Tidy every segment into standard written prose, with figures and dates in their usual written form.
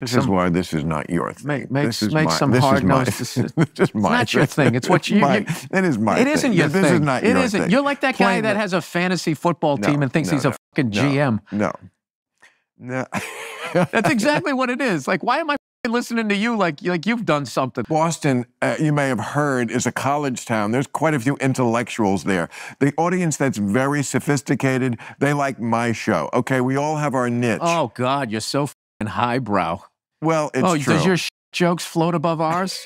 This is why this is not your thing. Make some hard-nosed decisions. It's not your thing. It's what you... It is my thing. It isn't your thing. This is not your thing. You're like that guy that has a fantasy football team and thinks he's a fucking GM. No. That's exactly what it is. Like, why am I listening to you like you've done something? Boston, you may have heard, is a college town. There's quite a few intellectuals there. The audience that's very sophisticated, they like my show. Okay, we all have our niche. Oh, God, you're so fucking highbrow. Well, it's true. Does your jokes float above ours?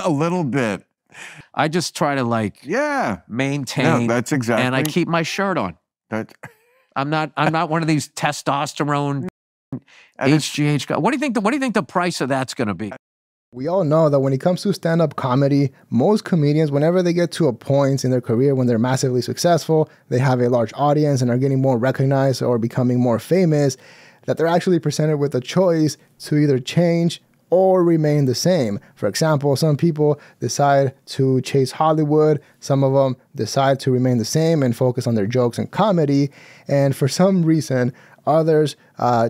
A little bit. I just try to maintain. No, that's exactly. And I keep my shirt on. I'm not one of these testosterone HGH guys. What do you think the price of that's going to be? We all know that when it comes to stand-up comedy, most comedians, whenever they get to a point in their career when they're massively successful, they have a large audience and are getting more recognized or becoming more famous, that they're actually presented with a choice to either change or remain the same. For example, some people decide to chase Hollywood. Some of them decide to remain the same and focus on their jokes and comedy. And for some reason, others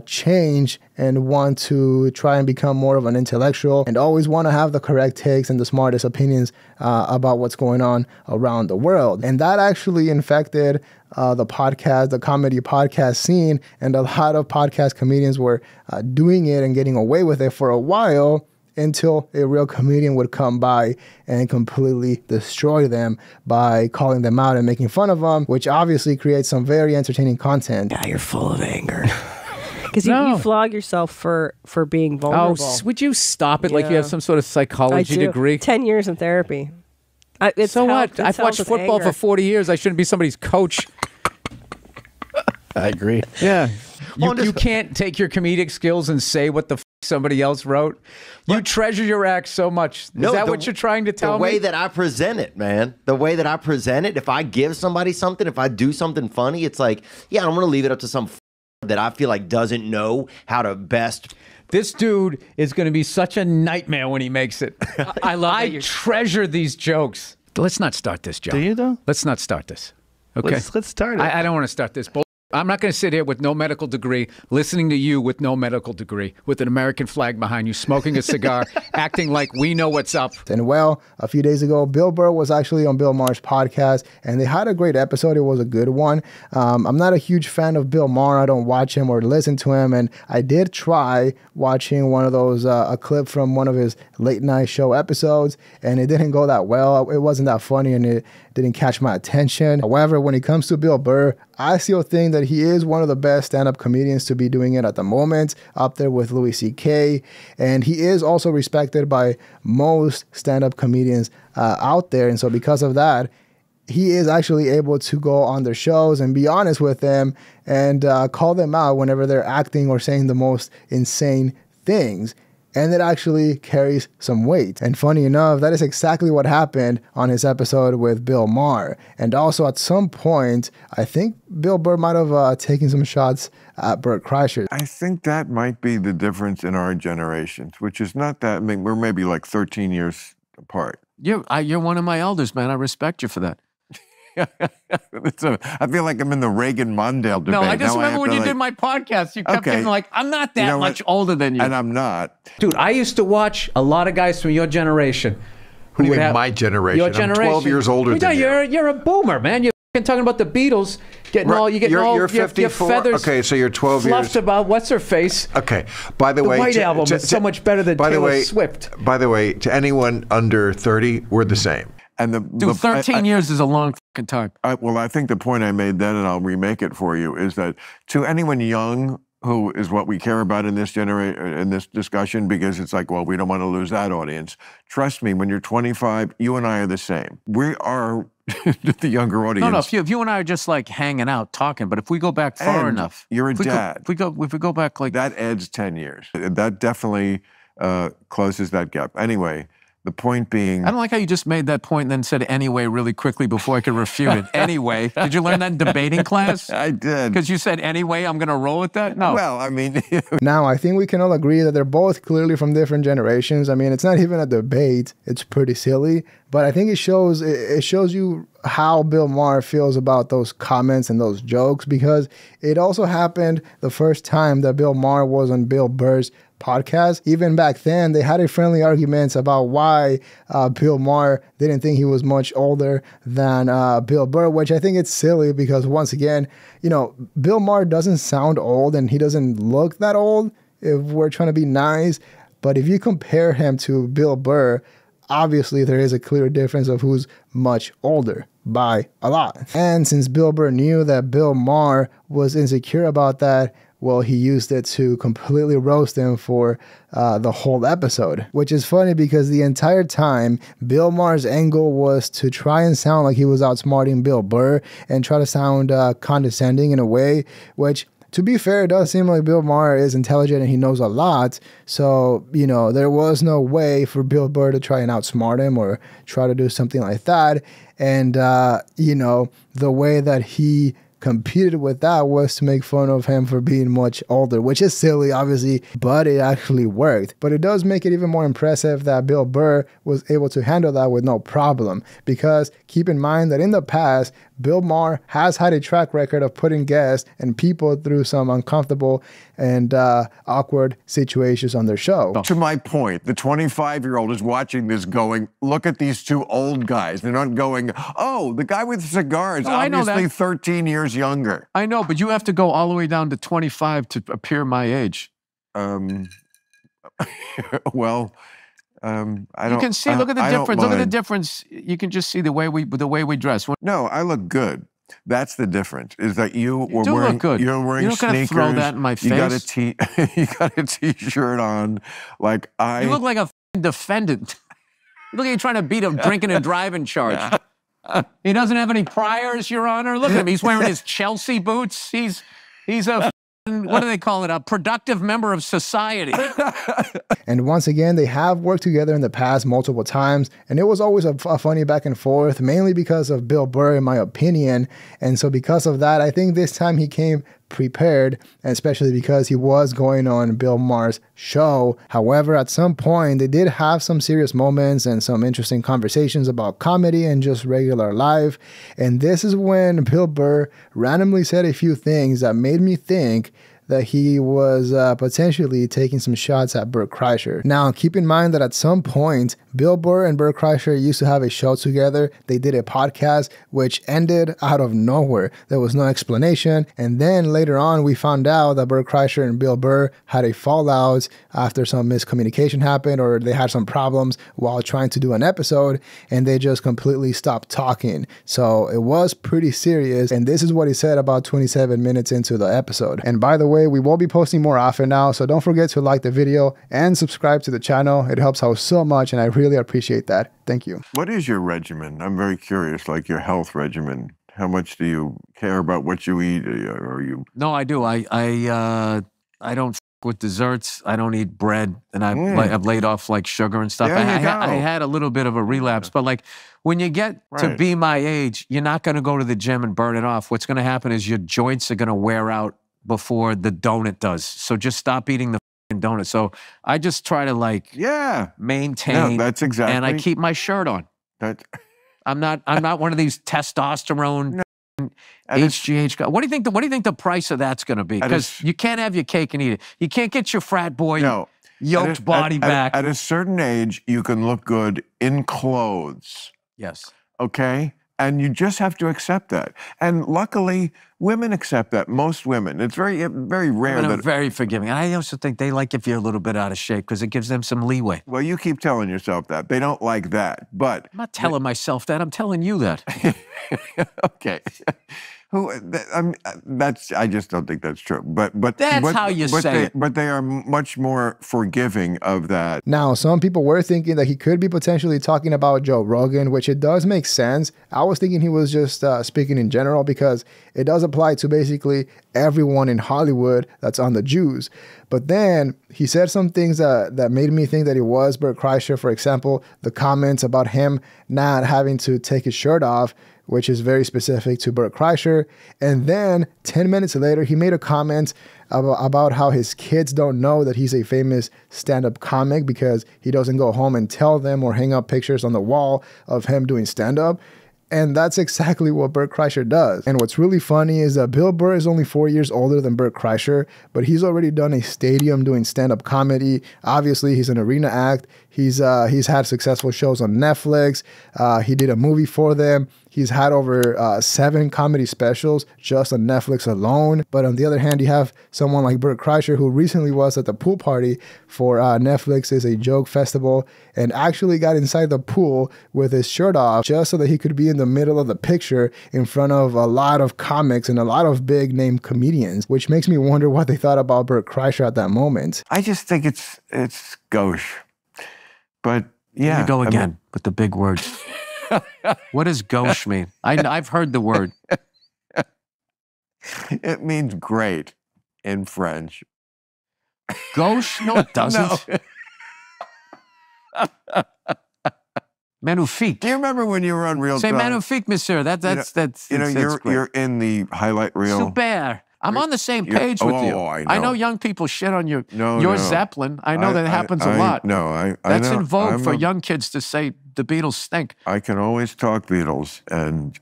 change and want to try and become more of an intellectual and always want to have the correct takes and the smartest opinions about what's going on around the world. And that actually infected the comedy podcast scene. And a lot of podcast comedians were doing it and getting away with it for a while until a real comedian would come by and completely destroy them by calling them out and making fun of them, which obviously creates some very entertaining content. Yeah, you're full of anger. Because you flog yourself for being vulnerable. Oh, would you stop it like you have some sort of psychology degree? 10 years in therapy. So what? I've watched football for 40 years. I shouldn't be somebody's coach. I agree. Yeah. You can't take your comedic skills and say what the somebody else wrote. You treasure your act so much. Is that what you're trying to tell me? The way that I present it, man. The way that I present it, if I give somebody something, if I do something funny, it's like, yeah, I'm going to leave it up to some that I feel like doesn't know how to best. This dude is going to be such a nightmare when he makes it. I treasure these jokes. Let's not start this, John. Do you, though? Let's not start this. Okay? Let's start it. I don't want to start this. I'm not going to sit here with no medical degree, listening to you with no medical degree, with an American flag behind you, smoking a cigar, acting like we know what's up. And well, a few days ago, Bill Burr was actually on Bill Maher's podcast, and they had a great episode. It was a good one. I'm not a huge fan of Bill Maher. I don't watch him or listen to him, and I did try watching one of those, a clip from one of his late night show episodes, and it didn't go that well. It wasn't that funny, and it didn't catch my attention. However, when it comes to Bill Burr, I still think that he is one of the best stand-up comedians to be doing it at the moment, up there with Louis C.K. And he is also respected by most stand-up comedians out there. And so because of that, he is actually able to go on their shows and be honest with them and call them out whenever they're acting or saying the most insane things. And it actually carries some weight. And funny enough, that is exactly what happened on his episode with Bill Maher. And also at some point, I think Bill Burr might have taken some shots at Bert Kreischer. I think that might be the difference in our generations, which is not that, I mean, we're maybe like 13 years apart. You're one of my elders, man. I respect you for that. I feel like I'm in the Reagan-Mondale debate. No, I just remember when you did my podcast, you kept getting like, I'm not that much older than you. And I'm not. Dude, I used to watch a lot of guys from your generation. Who in my generation? Your generation. I'm 12 years older than you. You're a boomer, man. You're talking about the Beatles, you're 54. feathers. Okay, so you're 12 fluffed years. about what's her face. Okay, by the way, the White Album is so much better than Taylor Swift. By the way, to anyone under 30, we're the same. And Dude, 13 years is a long fucking time. Well, I think the point I made then, and I'll remake it for you, is that to anyone young, who is what we care about in this in this discussion, because it's like, well, we don't want to lose that audience. Trust me, when you're 25, you and I are the same. We are the younger audience. No, if you and I are just like hanging out, talking, but if we go back far enough. You're a dad. If we go back like. That adds 10 years. That definitely closes that gap. Anyway, the point being... I don't like how you just made that point and then said anyway really quickly before I could refute it. Anyway. Did you learn that in debating class? I did. Because you said anyway, I'm going to roll with that? No. Well, I mean... Now, I think we can all agree that they're both clearly from different generations. I mean, it's not even a debate. It's pretty silly. But I think it shows you how Bill Maher feels about those comments and those jokes, because it also happened the first time that Bill Maher was on Bill Burr's podcast. Even back then, they had a friendly arguments about why Bill Maher didn't think he was much older than Bill Burr, which I think it's silly because once again, you know, Bill Maher doesn't sound old and he doesn't look that old if we're trying to be nice. But if you compare him to Bill Burr, obviously there is a clear difference of who's much older by a lot. And since Bill Burr knew that Bill Maher was insecure about that, well, he used it to completely roast him for the whole episode, which is funny because the entire time, Bill Maher's angle was to try and sound like he was outsmarting Bill Burr and try to sound condescending in a way, which, to be fair, it does seem like Bill Maher is intelligent and he knows a lot. So, you know, there was no way for Bill Burr to try and outsmart him or try to do something like that. And, you know, the way that he competed with that was to make fun of him for being much older, which is silly, obviously, but it actually worked. But it does make it even more impressive that Bill Burr was able to handle that with no problem, because keep in mind that in the past, Bill Maher has had a track record of putting guests and people through some uncomfortable and awkward situations on their show. To my point, the 25-year-old is watching this going, look at these two old guys. They're not going, oh, the guy with cigars, obviously 13 years younger. I know, but you have to go all the way down to 25 to appear my age. Well, I don't. You can see. Look at the difference. Look at the difference. You can just see the way we dress. No, I look good. That's the difference. Is that you were do wearing? Look good. You're wearing You're not sneakers. Gonna throw that in my face. You got a t-shirt on. Like You look like a defendant. You look like you're trying to beat a drinking and driving charge. He doesn't have any priors, Your Honor. Look at him. He's wearing his Chelsea boots. He's a what do they call it? A productive member of society. And once again, they have worked together in the past multiple times, and it was always a funny back and forth, mainly because of Bill Burr, in my opinion. And so because of that, I think this time he came prepared, and especially because he was going on Bill Maher's show. However, at some point, they did have some serious moments and some interesting conversations about comedy and just regular life. And this is when Bill Burr randomly said a few things that made me think that he was potentially taking some shots at Bert Kreischer. Now, keep in mind that at some point, Bill Burr and Bert Kreischer used to have a show together. They did a podcast, which ended out of nowhere. There was no explanation. And then later on, we found out that Bert Kreischer and Bill Burr had a fallout after some miscommunication happened, or they had some problems while trying to do an episode, and they just completely stopped talking. So it was pretty serious. And this is what he said about 27 minutes into the episode. And by the way, we will be posting more often now, so don't forget to like the video and subscribe to the channel. It helps out so much, and I really appreciate that. Thank you. What is your regimen? I'm very curious, like your health regimen. How much do you care about what you eat, or you? No, I do. I don't with desserts. I don't eat bread, and I've laid off like sugar and stuff. I had a little bit of a relapse, but like when you get to be my age, you're not going to go to the gym and burn it off. What's going to happen is your joints are going to wear out before the donut does. So just stop eating the donut. So I just try to maintain. That's exactly. And I keep my shirt on. I'm not one of these testosterone HGH guys. What do you think the price of that's going to be? Because you can't have your cake and eat it. You can't get your frat boy yoked body back. At a certain age, you can look good in clothes. Yes. Okay? And you just have to accept that. And luckily, women accept that. Most women. It's very, very rare. Women are very forgiving. And I also think they like if you're a little bit out of shape because it gives them some leeway. Well, you keep telling yourself that. They don't like that. But I'm not telling myself that. I'm telling you that. Okay. I just don't think that's true. But that's how you say it. But they are much more forgiving of that. Now, some people were thinking that he could be potentially talking about Joe Rogan, which it does make sense. I was thinking he was just speaking in general because it does apply to basically everyone in Hollywood that's on the Jews. But then he said some things that made me think that it was Bert Kreischer. For example, the comments about him not having to take his shirt off, which is very specific to Bert Kreischer. And then 10 minutes later, he made a comment about how his kids don't know that he's a famous stand-up comic because he doesn't go home and tell them or hang up pictures on the wall of him doing stand-up. And that's exactly what Bert Kreischer does. And what's really funny is that Bill Burr is only 4 years older than Bert Kreischer, but he's already done a stadium doing stand-up comedy. Obviously, he's an arena act. He's had successful shows on Netflix. He did a movie for them. He's had over 7 comedy specials just on Netflix alone. But on the other hand, you have someone like Bert Kreischer, who recently was at the pool party for Netflix's A Joke Festival and actually got inside the pool with his shirt off just so that he could be in the middle of the picture in front of a lot of comics and a lot of big name comedians, which makes me wonder what they thought about Bert Kreischer at that moment. I just think it's gauche. But yeah. Here you go again with the big words. What does gauche mean? I've heard the word. It means great in French. Gauche? No, it doesn't. No. Magnifique. Do you remember when you were on Real Say Talk? magnifique, monsieur. That's You're in the highlight reel. Super. I'm on the same page with you. I know young people shit on your No. Zeppelin. I know that happens a lot. That's know. in vogue for young kids to say the Beatles stink. I can always talk Beatles, and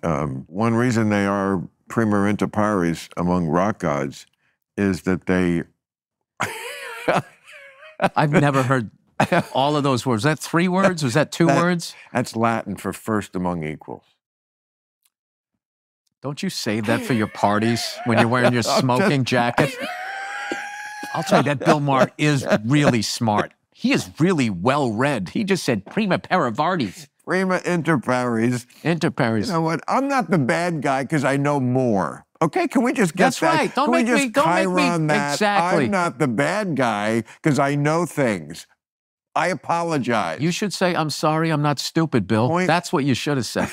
one reason they are prima inter pares among rock gods is that they. I've never heard all of those words. Was that 3 words? Was that 2 words? That's Latin for first among equals. Don't you save that for your parties when you're wearing your smoking jacket? I'll tell you, that Bill Maher is really smart. He is really well-read. He just said prima paravardes. Prima inter pares. Inter pares. You know what? I'm not the bad guy because I know more. Okay, can we just get That's that? right. Don't can make we just Chiron that? Exactly. I'm not the bad guy because I know things. I apologize. You should say, I'm sorry, I'm not stupid, Bill. That's what you should have said.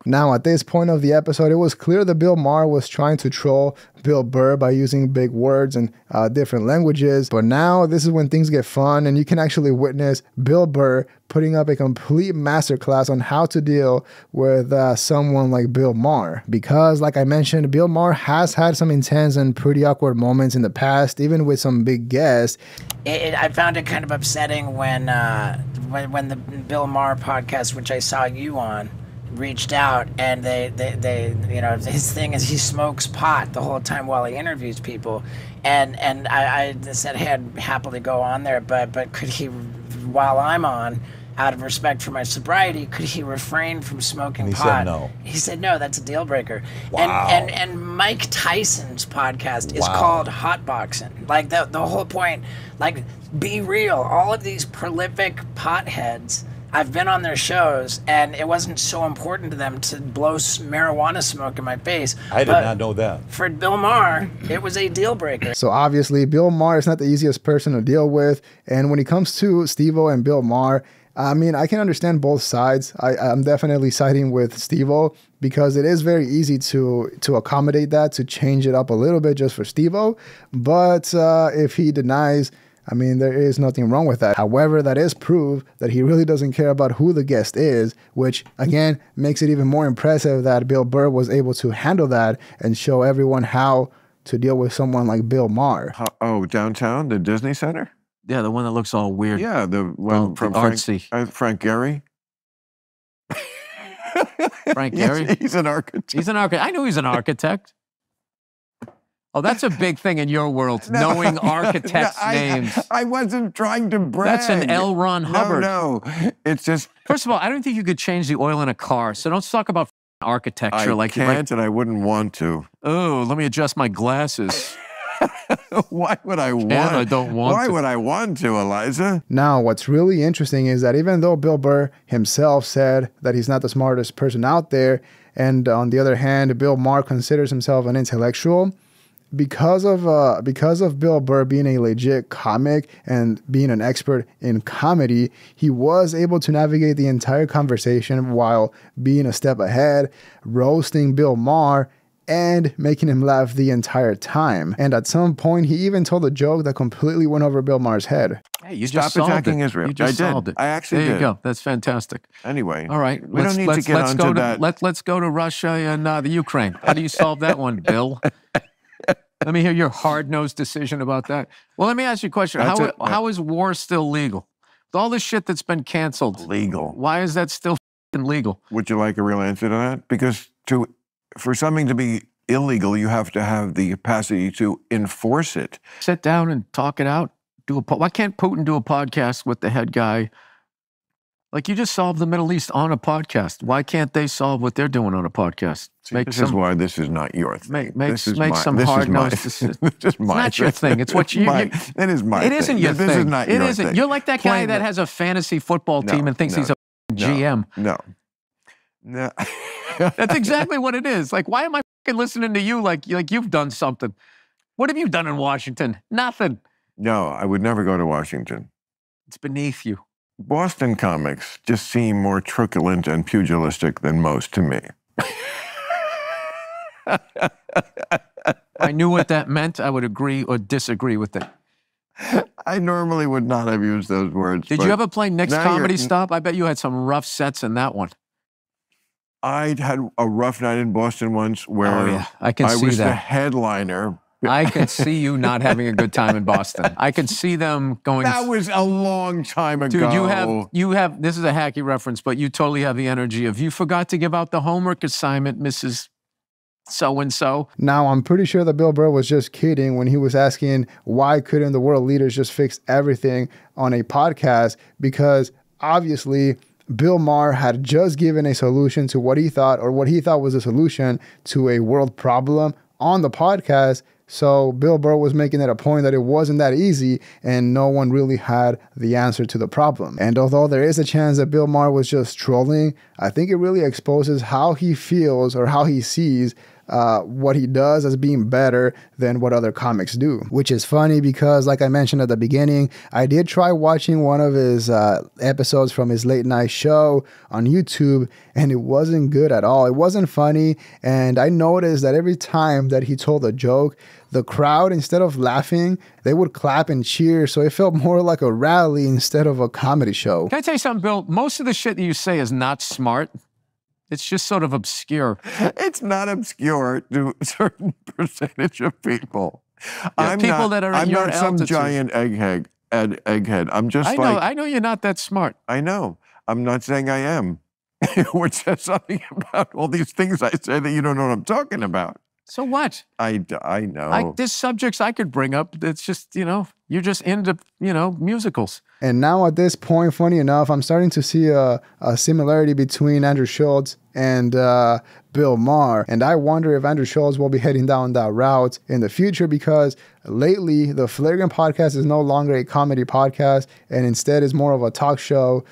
Now, at this point of the episode, it was clear that Bill Maher was trying to troll Bill Burr by using big words and different languages. But now this is when things get fun, and you can actually witness Bill Burr putting up a complete masterclass on how to deal with someone like Bill Maher. Because, like I mentioned, Bill Maher has had some intense and pretty awkward moments in the past, even with some big guests. I found it kind of upsetting when the Bill Maher podcast, which I saw you on, reached out, and they you know, his thing is he smokes pot the whole time while he interviews people, and I said, hey, I'd happily go on there, but could he, while I'm on, out of respect for my sobriety, could he refrain from smoking pot? He said no. He said no, that's a deal breaker. Wow. And Mike Tyson's podcast is called Hot Boxing. Like the whole point, like, be real. All of these prolific potheads, I've been on their shows, and it wasn't so important to them to blow marijuana smoke in my face. I did not know that. For Bill Maher, it was a deal breaker. So obviously, Bill Maher is not the easiest person to deal with. And when it comes to Steve-O and Bill Maher, I mean, I can understand both sides. I'm definitely siding with Steve-O because it is very easy to accommodate that, to change it up a little bit just for Steve-O. But if he denies, I mean, there is nothing wrong with that. However, that is proof that he really doesn't care about who the guest is, which, again, makes it even more impressive that Bill Burr was able to handle that and show everyone how to deal with someone like Bill Maher. Downtown, the Disney Center? Yeah, the one that looks all weird. Yeah, the one from Frank Gehry. Frank Gehry? He's an architect. He's an architect. I knew he's an architect. Oh, that's a big thing in your world, knowing architects' names. I wasn't trying to brag. That's an L. Ron Hubbard. No, it's just... First of all, I don't think you could change the oil in a car, so don't talk about architecture. I can't, and I wouldn't want to. Oh, let me adjust my glasses. Why would I want? I don't want. Why would I want to, Eliza? Now, what's really interesting is that even though Bill Burr himself said that he's not the smartest person out there, and on the other hand, Bill Maher considers himself an intellectual, because of Bill Burr being a legit comic and being an expert in comedy, he was able to navigate the entire conversation while being a step ahead, roasting Bill Maher, and making him laugh the entire time. And at some point, he even told a joke that completely went over Bill Maher's head. Hey, you Stop just solved attacking it. Israel. You just solved it. I actually did. There you go. That's fantastic. Anyway. All right. We don't need to get onto that. Let's go to Russia and the Ukraine. How do you solve that one, Bill? Let me hear your hard-nosed decision about that. Well, let me ask you a question. How is war still legal? With all this shit that's been canceled. Legal. Why is that still legal. Would you like a real answer to that? Because for something to be illegal, you have to have the capacity to enforce it. Sit down and talk it out. Why can't Putin do a podcast with the head guy? Like, you just solved the Middle East on a podcast. Why can't they solve what they're doing on a podcast? See, this is why this is not your thing. Make some hard-nosed decisions. It's not your thing. It's what you... It is my thing. It isn't your thing. This is not your isn't. thing. You're like that guy that has a fantasy football team and thinks he's a GM. No. That's exactly what it is. Like, why am I listening to you like you've done something? What have you done in Washington? Nothing. No, I would never go to Washington. It's beneath you. Boston comics just seem more truculent and pugilistic than most to me. I knew what that meant. I would agree or disagree with it. I normally would not have used those words. Did you ever play Nick's Comedy Stop? I bet you had some rough sets in that one. I had a rough night in Boston once where I was the headliner. I could see you not having a good time in Boston. I could see them going. That was a long time ago. Dude, you have, this is a hacky reference, but you totally have the energy of, you forgot to give out the homework assignment, Mrs. So-and-so. Now, I'm pretty sure that Bill Burr was just kidding when he was asking why couldn't the world leaders just fix everything on a podcast, because obviously Bill Maher had just given a solution to what he thought was a solution to a world problem on the podcast. So Bill Burr was making it a point that it wasn't that easy and no one really had the answer to the problem. And although there is a chance that Bill Maher was just trolling, I think it really exposes how he feels or how he sees what he does as being better than what other comics do. Which is funny because, like I mentioned at the beginning, I did try watching one of his episodes from his late night show on YouTube, and it wasn't good at all. It wasn't funny, and I noticed that every time that he told a joke, the crowd, instead of laughing, they would clap and cheer, so it felt more like a rally instead of a comedy show. Can I tell you something, Bill? Most of the shit that you say is not smart. It's just sort of obscure. It's not obscure to a certain percentage of people. I'm not some giant egghead. I'm just I know you're not that smart. I know. I'm not saying I am. Which says something about all these things I say that you don't know what I'm talking about. So what? I know. There's subjects I could bring up. It's just, you're just into, musicals. And now at this point, funny enough, I'm starting to see a similarity between Andrew Schultz and Bill Maher. And I wonder if Andrew Schultz will be heading down that route in the future, because lately the Flagrant podcast is no longer a comedy podcast and instead is more of a talk show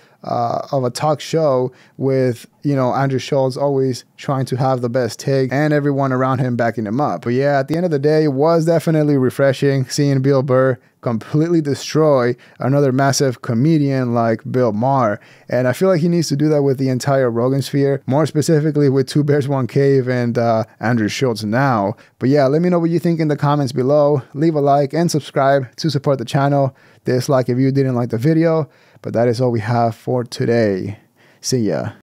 with, Andrew Schultz always trying to have the best take and everyone around him backing him up. But yeah, at the end of the day, it was definitely refreshing seeing Bill Burr completely destroy another massive comedian like Bill Maher. And I feel like he needs to do that with the entire Rogan sphere, more specifically with Two Bears, One Cave and Andrew Schultz now. But yeah, let me know what you think in the comments below. Leave a like and subscribe to support the channel. Dislike if you didn't like the video. But that is all we have for today. See ya.